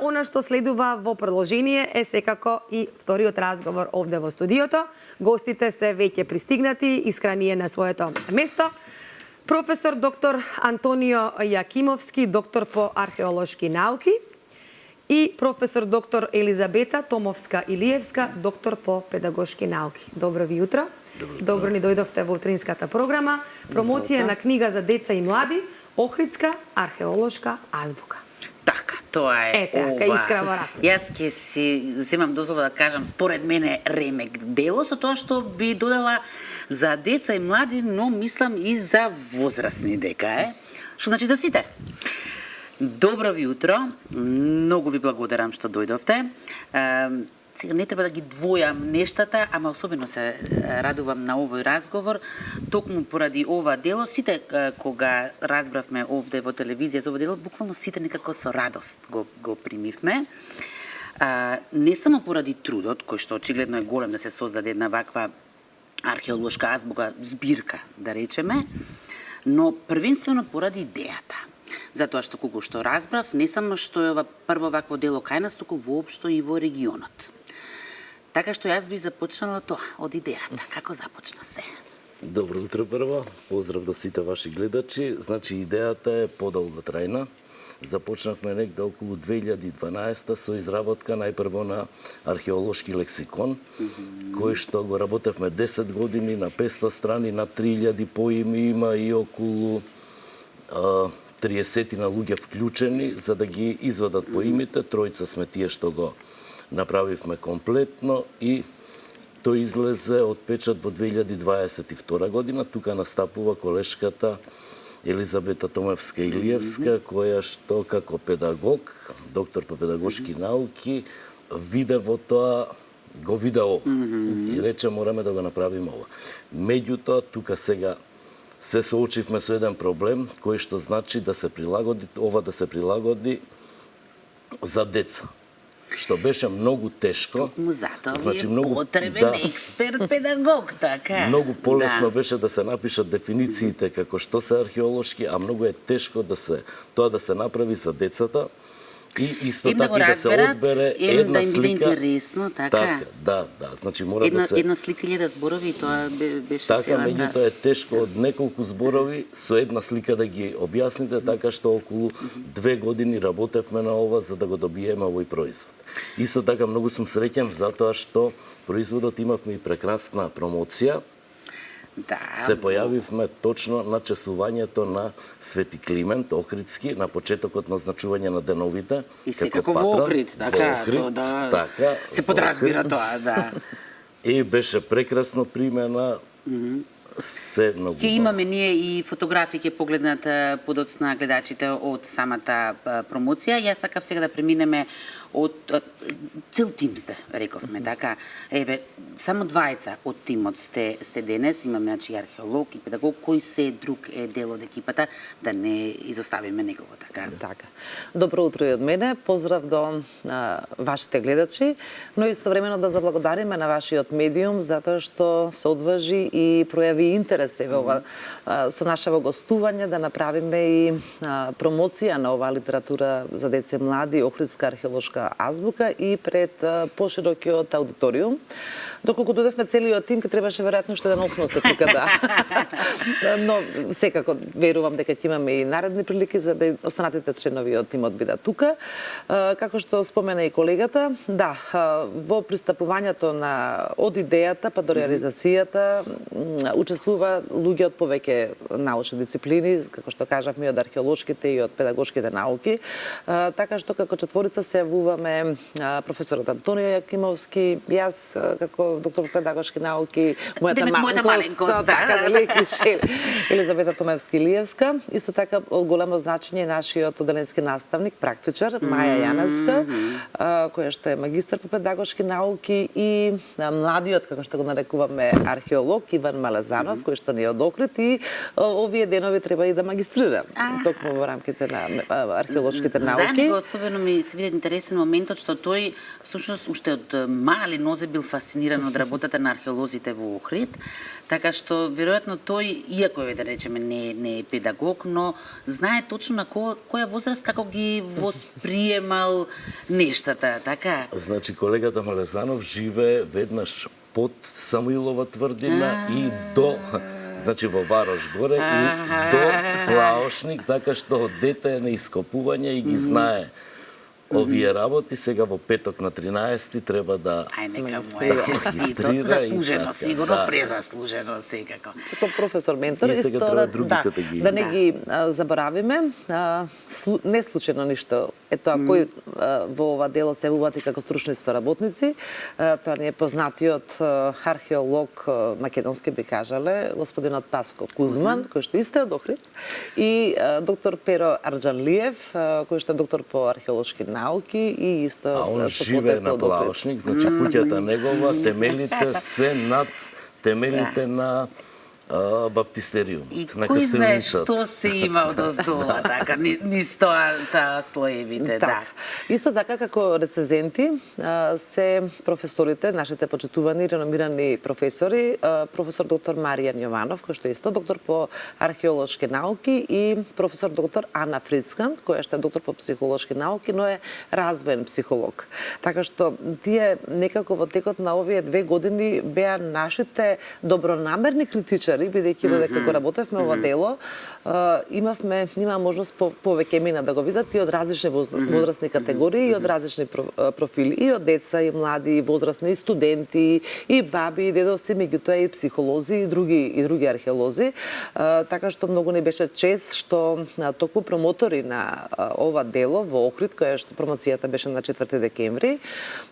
она што следува во продолжение е секако и вториот разговор овде во студиото. Гостите се веќе пристигнати, искрани е на своето место. Професор доктор Антонио Јакимовски, доктор по археолошки науки, и професор доктор Елизабета Томовска-Илиевска, доктор по педагошки науки. Добро ви утро. Добро ни дојдовте во утринската програма. Промоција на книга за деца и млади, Охридска археолошка азбука. Така, тоа е така, искрава раца. Јас ќе си земам дозвола да кажам, според мене ремек дело со тоа што би додала за деца и млади, но мислам и за возрастни дека е. Што значи за сите? Добро ви утро, многу ви благодарам што дојдовте. Сега не треба да ги двојам нештата, ама особено се радувам на овој разговор, токму поради ова дело. Сите кога разбравме овде во телевизија за ова дело, буквално сите некако со радост го примивме. Не само поради трудот, кој што очигледно е голем да се создаде една ваква археолошка азбука, збирка, да речеме, но првенствено поради идејата. Затоа што кога што разбрав, не само што е ова прво вакво дело кај нас, туку воопшто и во регионот. Така што јас би започнала тоа, од идејата. Како започна се? Добро утро прво, поздрав до сите ваши гледачи. Значи, идејата е подолготрајна. Започнавме негде околу 2012 со изработка најпрво на археолошки лексикон, кој што го работевме 10 години на 500 страни, на 3000 поими, има и околу 30 на луѓе вклучени за да ги извадат поимите. Тројца сме тие што го направивме комплетно и тој излезе од печат во 2022 година. Тука настапува колешката Елизабета Томовска-Илиевска, која што како педагог, доктор по педагошки науки, виде во тоа, го виде ова и рече мораме да го направиме ова. Меѓутоа, тука сега се соочивме со еден проблем, кој што значи да се прилагоди, ова да се прилагоди за деца. Што беше многу тешко. Затоа значи, ви е потребен експерт педагог, така. Многу полесно беше да се напишат дефинициите како што се археолошки, а многу е тешко тоа да се направи за децата. И исто така да се одбере една да им биде слика. Интересно, така. Да. Значи мора да се една слика илјада зборови, тоа беше така, целата. меѓутоа е тешко од неколку зборови со една слика да ги објасните, така што околу 2 години работевме на ова за да го добиеме овој производ. Исто така многу сум среќен затоа што производот имавме и прекрасна промоција. Да, се појавивме точно на чествувањето на Свети Климент Охридски, на почетокот на означување на деновите. И секако во Охрид, така, така, се подразбира тоа, да. И беше прекрасно примена, се многу. Ќе имаме ние и фотографии, ќе погледнат подоцна гледачите од самата промоција. Јас сакав сега да преминеме од цел тим сте, рековме, така. Еве, само двајца од тимот сте денес, имаме значи археолог и педагог, кој се друг е дел од екипата, да не изоставиме некого, така. Така. Добро утро и од мене, поздрав до вашите гледачи, но истовремено да заблагодариме на вашиот медиум затоа што се одважи и пројави интерес еве ова со нашево гостување да направиме и промоција на оваа литература за деца и млади, Охридска археолошка азбука и пред поширокиот аудиториум. Доколку додевме целиот тим, ке требаше веројатно уште еден 8 тука, да. Но секако верувам дека ќе имаме и наредни прилики за да останатите членови од тимот бидат тука. Како што спомена и колегата, да, во пристапувањето од идејата па до реализацијата учествува луѓе од повеќе научни дисциплини, како што кажавме, од археолошките и од педагошките науки. Така што како четворица се јавуваме професорот Антонио Јакимовски, јас како доктор по педагошки науки, мојата маленкост, така дали, Елизабета Томовска-Илиевска. Исто така од големо значење нашиот оделенски наставник, практичар, Маја Јаневска, која што е магистар по педагошки науки, и младиот, како што го нарекуваме, археолог Иван Малазанов, Иванов, кој што не е од Охрид и овие денови треба и да магистрира токму во рамките на археолошките науки. За него особено ми се види интересен моментот што тој всушност уште од мали нозе бил фасциниран од работата на археолозите во Охрид, така што веројатно тој, иако е да речеме не е педагог, но знае точно на која возраст како ги восприемал нештата, така? Значи, колегата Малезанов живее веднаш под Самуилова тврдина и до, значи во Варош горе и до Плаошник, така што од дете е на ископување и ги знае овие работи. Сега во петок на 13 треба да нека му е честито, заслужено, сигурно, презаслужено секако. Како професор ментор, и сега треба другите да ги... Да не ги заборавиме, не случајно ништо е тоа кој во ова дело се увати како стручни соработници. Тоа не е познатиот археолог македонски би кажале, господинот Паско Кузман, кој што исто е од Охрид, и доктор Перо Арџанлиев, кој што е доктор по археолошки науки и исто... А он живее на Плаошник, значи куќата негова, темелите се над темелите на баптистериум. И кој знае што се има од оздола, така, низ тоа слоевите, да. Исто така, како рецензенти, се професорите, нашите почитувани, реномирани професори, професор доктор Маријан Јованов, кој што е исто доктор по археолошки науки, и професор доктор Ана Фрицканд, која што е доктор по психолошки науки, но е развоен психолог. Така што тие некако во текот на овие 2 години беа нашите добронамерни критичари, бидејќи додека го работевме ова дело, имаа можност повеќе мина да го видат и од различни возрастни категории, и од различни профили, и од деца, и млади, и возрастни, и студенти, и баби, и дедовци, меѓутоа и психолози, и други археолози. Така што многу не беше чест што токму промотори на ова дело во Охрид, која што промоцијата беше на 4 декември,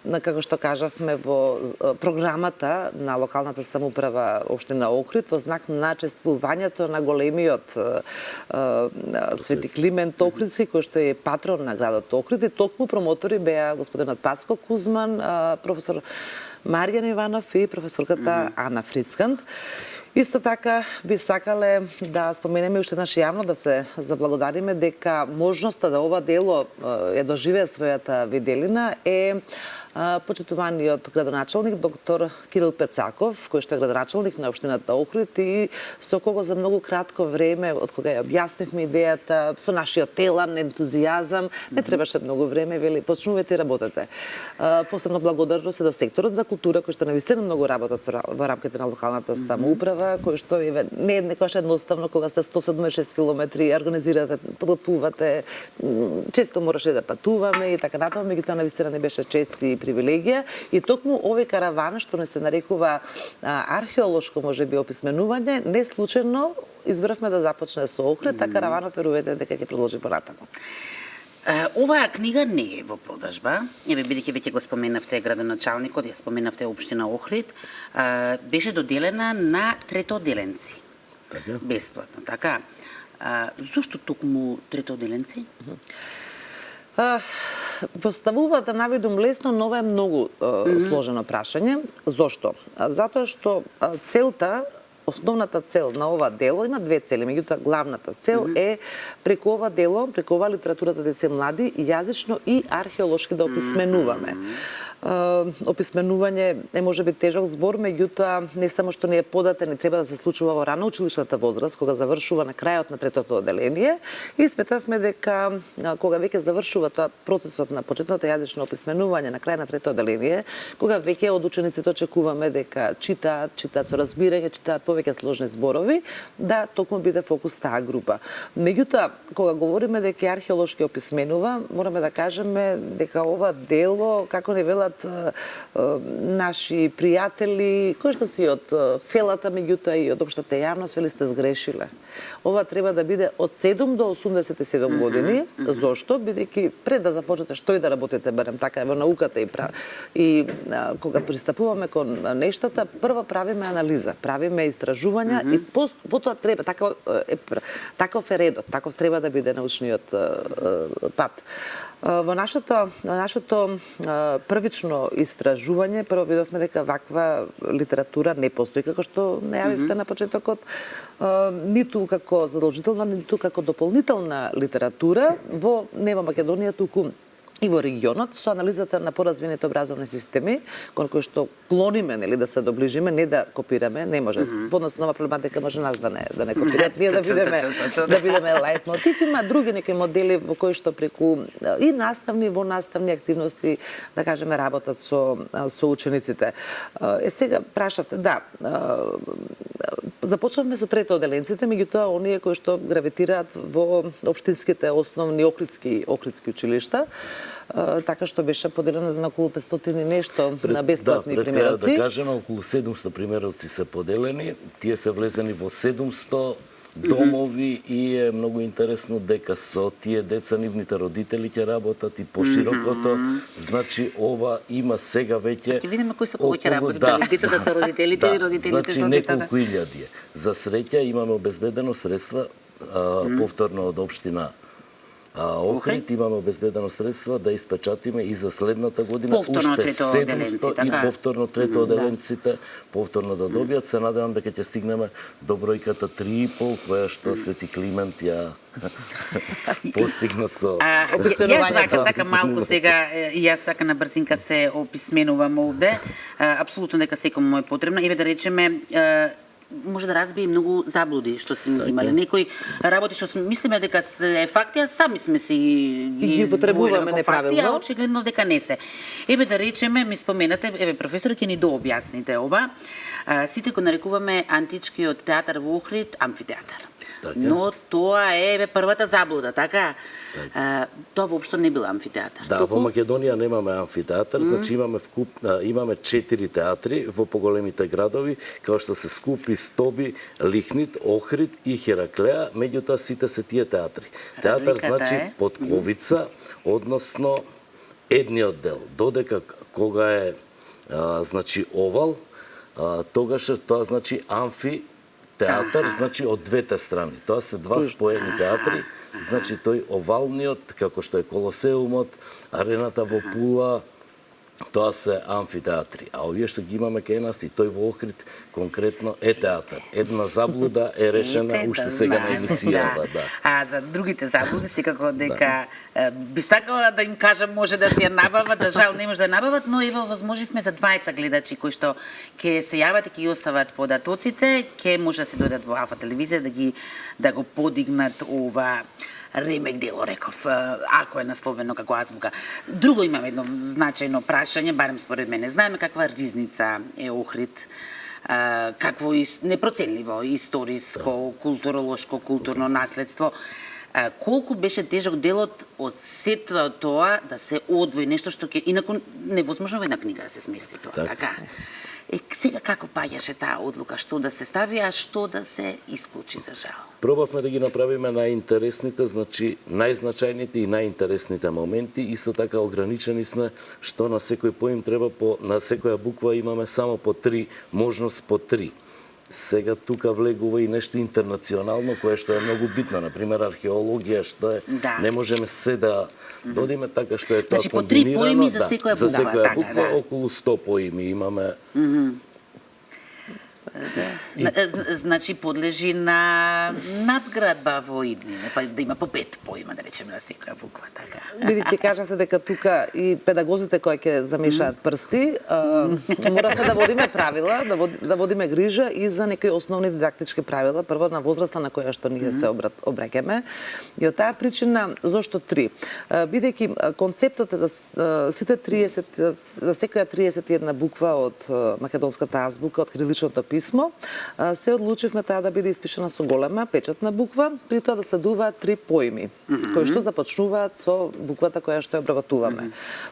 како што кажавме во програмата на локалната самоуправа општина Охрид, во знак на чествувањето на големиот Свети Климент Охридски, кој што е патрон на градот Охрид, и токму промотори беа господинот Паско Кузман, професор Маријан Иванов и професорката Ана Фрицканд. Исто така би сакале да споменеме уште наш јавно да се заблагодариме дека можноста да ова дело ја доживее својата виделина е почитуваниот градоначалник доктор Кирил Пецаков, кој што е градоначалник на општината Охрид и со кого за многу кратко време, од кога ја објаснивме идејата, со нашиот телан, ентузијазам, не требаше многу време, вели, почнувате и работете. Посебно благодарност е до секторот за култура, кој што навистина многу работат во рамките на локалната самоуправа, кој што не е некојаш едноставно кога сте 176 километри, организирате, подготвувате, често мораше да патуваме и така натаму, меѓутоа навистина не беше чест и привилегија, и токму овој караван што не се нарекува археолошко можеби описменување, не случајно избравме да започне со Охрид, а караванот верувате дека ќе продолжи понатаму. Оваа книга не е во продажба, бидејќи веќе го споменавте градоначалникот, ја споменавте општина Охрид, беше доделена на третоделенци. Така? Бесплатно, така. Зошто токму третоделенци? Поставуваат да наведум лесно, но ова е многу сложено прашање. Зошто? Затоа што целта, основната цел на ова дело има 2 цели, меѓутоа главната цел е преку ова дело, преку ова литература за деца и млади, јазично и археолошки да описменуваме. Описменување е можеби тежок збор, меѓутоа не само што не е податен, не треба да се случува во рано училишната возраст, кога завршува на крајот на третото оделение, и сметавме дека кога веќе завршува тоа процесот на почетното јазично описменување на крај на третото оделение, кога веќе од учениците очекуваме дека читаат со разбирање, читаат повеќе сложни зборови, да токму биде фокус таа група. Меѓутоа, кога говориме дека археолошки описменува, мораме да кажеме дека ова дело, како не велат наши пријатели, кои што си од фелата, меѓутоа и од општата јавност, вели сте сгрешиле. Ова треба да биде од 7 до 87 години. Зошто? Бидејќи пред да започнете што и да работите, барем така во науката и кога пристапуваме кон нештата, прво правиме анализа, правиме истражувања и потоа треба, таков е редот, таков треба да биде научниот пат. Во нашето првично емпирично истражување, прво видовме дека ваква литература не постои, како што најавивте на почетокот, ниту како задолжителна, ниту како дополнителна литература не во Македонија, туку и во регионот, со анализата на поразвините образовни системи, кон кои што клониме, нели, да се доближиме, не да копираме, не може. Подносно нова проблематика може нас да не копират, ние да бидеме лајт мотив. Има други некои модели во кои што преку и во наставни активности, да кажеме, работат со учениците. Сега прашавте, да, започнавме со трето оделенците, меѓутоа оние кои што гравитираат во општинските основни охридски училишта, така што беше поделено на околу 500 и нешто на бесплатни примероци. Да кажеме, околу 700 примероци се поделени, тие се влезени во 700 домови и е многу интересно дека со тие деца нивните родители ќе работат и поширокото. Значи ова има сега веќе. Ќе видиме кои се кога ќе работат, дали децата се родителите или родителите со со децата. Неколку илјади. За среќа имаме обезбедено средства повторно од општина Охрид, имаме обезбедено средства да испечатиме и за следната година повторно уште трето 700 и повторно трето оделенците повторно да добијат. Се надевам дека ќе стигнеме до бројката 3,5, која што Свети Климент ја постигна со Јас сакам малку сега, јас сакам на брзинка се описменувам овде. Апсолутно дека секому е потребно. Еве да речеме, може да разбие многу заблуди што сме имале. Некои работи што мислиме дека се факти, а сами сме си ги употребуваме неправилно, а очигледно дека не се. Еве да речеме, ми споменате, еве професор ќе ни дообјасните ова. Сите го нарекуваме античкиот театар во Охрид амфитеатар. Но тоа е првата заблуда, така? Тоа воопшто не бил амфитеатар. Да, во Македонија немаме амфитеатар, значи имаме 4 театри во поголемите градови, како што се Скупи, Стоби, Лихнит, Охрид и Хераклеа, меѓутоа сите се тие театри. Театар значи подковица, односно едниот дел, додека кога е значи овал, тогаш тоа значи амфи театар, значи од двете страни. Тоа се два споени театри, значи тој овалниот, како што е Колосеумот, арената во Пула, тоа се амфитеатри. А овие што ги имаме кај нас и тој во Охрид конкретно е театар. Една заблуда е решена уште сега на емисијава, да. А за другите заблуди секако дека би сакала да им кажам може да се ја набават, за жал не може да ја набават, но ево возможивме за двајца гледачи кои што ќе се јават и ќе ги остават податоците, ќе може да се дојдат во Алфа телевизија да го подигнат ова ремек дело, реков, ако е насловено како азбука. Друго имам едно значајно прашање, барем според мене. Знаеме каква ризница е Охрид, какво непроценливо историско, културолошко, културно наследство. Колку беше тежок делот од сето тоа да се одвои нешто што ќе инаку невозможно во една книга да се смести тоа, така? Сега како паѓаше таа одлука, што да се стави, а што да се исклучи за жал? Пробавме да ги направиме најинтересните, значи најзначајните и најинтересните моменти, исто така ограничени сме што на секој поим треба на секоја буква имаме само по 3, можност по 3. Сега тука влегува и нешто интернационално кое што е многу битно, например археологија, што е не можеме се да додиме така што е тоа комбинирано. Значи по 3 поими за секоја буква. За секоја буква околу 100 поими имаме. Значи подлежи на надградба во иднина, па да има по 5 поима, да речеме, на секоја буква, така. Видите, кажате дека тука и педагозите кои ќе замешаат прсти, моравме да водиме правила, да водиме грижа и за некои основни дидактички правила, прво на возраста на која што ние се обраќаме. И од таа причина зошто 3? Бидејќи концептот е за сите 30, за секоја 31 буква од македонската азбука, од кириличното писмо, се одлучивме таа да биде испишана со голема печатна буква, при тоа да следуваат 3 поими, кои што започнуваат со буквата која што ја обработуваме.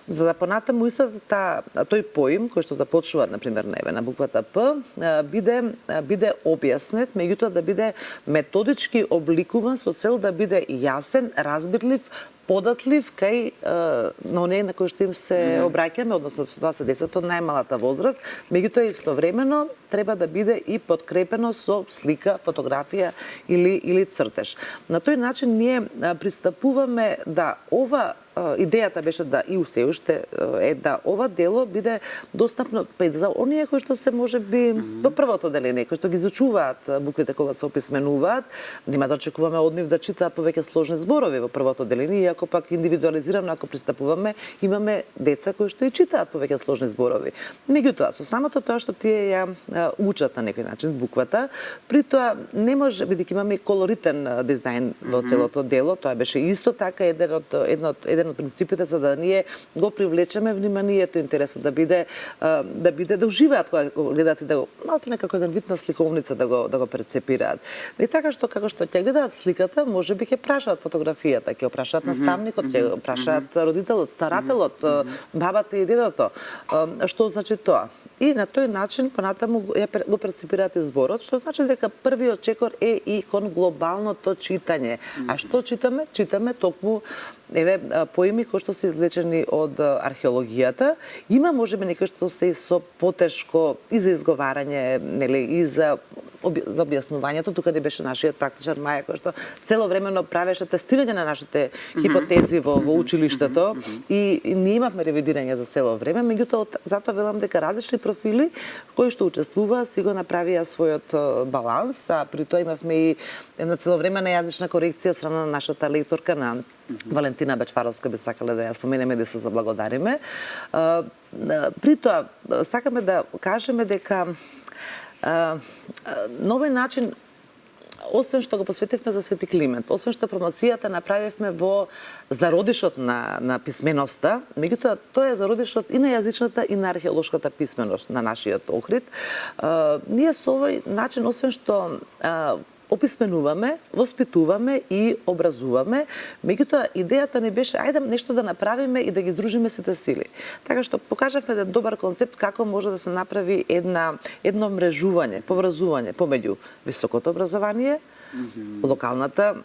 За да понатаму истата тој поим кој што започнува на пример на буквата П биде објаснет, меѓутоа да биде методички обликуван со цел да биде јасен, разбирлив, податлив кај на оние на кои што им се обраќаме, односно тоа се децата од најмалата возраст, меѓутоа истовремено треба да биде и подкрепено со слика, фотографија или цртеж. На тој начин ние пристапуваме да ова идејата беше да и се уште е да ова дело биде достапно за оние кои што се можеби во првото деление, кои што ги изучуваат буквите кога се описменуваат, нема да очекуваме од нив да читаат повеќе сложни зборови во првото деление, иако пак индивидуализирано ако пристапуваме, имаме деца кои што и читаат повеќе сложни зборови. Меѓутоа, со самото тоа што тие ја учат на некој начин буквата, при тоа не може, бидејќи имаме колоритен дизајн во целото дело, тоа беше исто така еден од принципите за да ние го привлечеме вниманието, интересот да биде да уживаат кога гледаат и да го малку некако еден вид на сликовница да го перцепираат. Не така што како што ќе гледаат сликата, можеби ќе прашаат фотографијата, ќе прашаат наставникот, ќе прашаат родителот, старателот, бабата и дедото. Што значи тоа? И на тој начин понатаму го перцепираат и зборот, што значи дека првиот чекор е и кон глобалното читање. А што читаме? Читаме токму поими кои што се извлечени од археологијата. Има можеби некои што се со потешко и за изговарање, нели, и за објаснувањето. Тука не беше нашиот практичар Маја, кој што целовремено правеше тестирање на нашите хипотези во училиштето и ние имавме ревидирање за цело време, меѓутоа затоа велам дека различни профили кои што учествуваа си го направија својот баланс, а при тоа имавме и една целовремена јазична корекција од страна на нашата лекторка на Валентина Бечваровска, би сакале да ја споменеме да се заблагодариме. При тоа сакаме да кажеме дека на овој начин, освен што го посветивме за Свети Климент, освен што промоцијата направивме во зародишот на писменоста, меѓутоа тоа е зародишот и на јазичната и на археолошката писменост на нашиот Охрид. Ние со овој начин, освен што описменуваме, воспитуваме и образуваме, меѓутоа идејата не беше ајде нешто да направиме и да ги здружиме сите сили. Така што покажавме еден добар концепт како може да се направи едно мрежување, поврзување помеѓу високото образование, локалната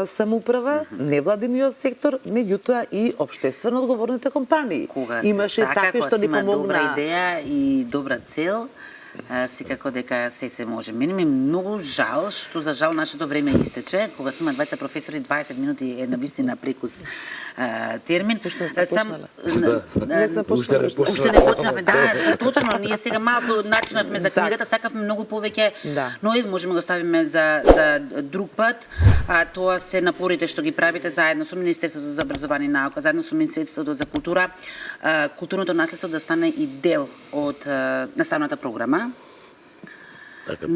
самоуправа, невладиниот сектор, меѓутоа и општествено одговорните компании. Кога се сака, кога се има добра идеја и добра цел, секако дека се може. Мене ми е многу жал што за жал нашето време истече, кога се има 20 професори, 20 минути е навистина прекус термин. Уште не почнавме, да, точно. Ние сега малку начинавме за книгата, сакавме многу повеќе, но и можеме го ставиме за друг пат. Тоа се напорите што ги правите заедно со Министерството за образование и наука, заедно со Министерството за култура, културното наследство да стане и дел од наставната програма. Така,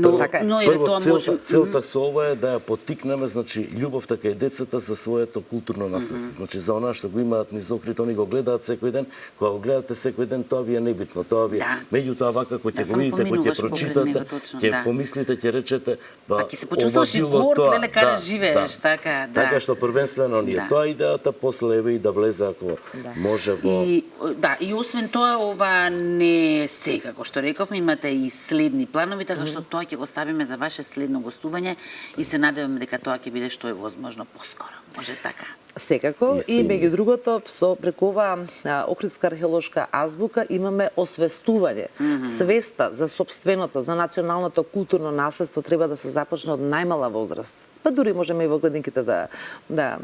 прво целта со ова е да ја поттикнеме, значи, љубовта кај децата за своето културно наследство. Значи, за онаа што го имаат низ Охрид, они го гледаат секој ден, кога го гледате секој ден, тоа ви е небитно, тоа ви е. Меѓутоа вака кога ќе го видите, кога ќе прочитате, ќе помислите, ќе речете, па ќе се почувствуваш и горд, леле, каде живееш, така, да. Така што првенствено ние тоа идејата, после еве и да влезе ако може во. И освен тоа, ова не се, како што рековме, имате и следни планови, така што тоа ќе го ставиме за ваше следно гостување и се надеваме дека тоа ќе биде што е возможно поскоро. Може така. Секако и меѓу другото со преку оваа Охридска археолошка азбука имаме освестување. Свеста за сопственото, за националното културно наследство треба да се започне од најмала возраст. Па дури можеме и во градинките да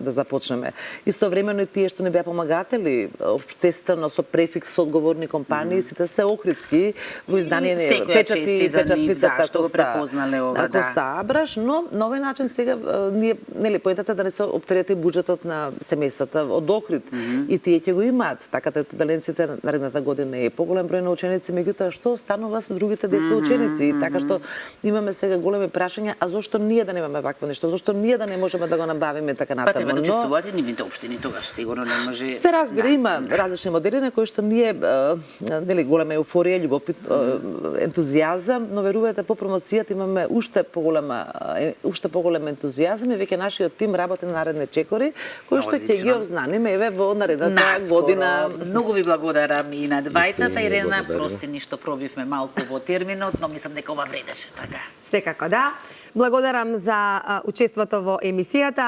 започнеме. Истовремено и тие што не беа помагатели, општествено со префикс со одговорни компании, сите се охридски, во издание печатницата што го препознале ова, Коста Абраш, но на овој начин сега ние нели поетата да не се оптерети буџетот на семејствата од Охрид и тие ќе го имаат. Така таленците наредната година е поголем број на ученици, меѓутоа што останува со другите деца ученици? И така што имаме сега големи прашања, а зошто ние да немаме вакво нешто? Зошто ние да не можеме да го набавиме така натаму? Па треба да учествуваат и нивните општини, тогаш сигурно не може. Се разбира, има различни модели на кои што ние нели голема еуфорија, љубопит, ентузијазам, но верувајте по промоцијата имаме уште поголем ентузијазам и веќе нашиот тим работи на наредни чекори кои што ќе ги обзнаниме еве во наредната година. Многу ви благодарам и на двајцата, Ирена, прости ни што пробивме малку во терминот, но мислам дека ова вредеше така. Секако да. Благодарам за учеството во емисијата.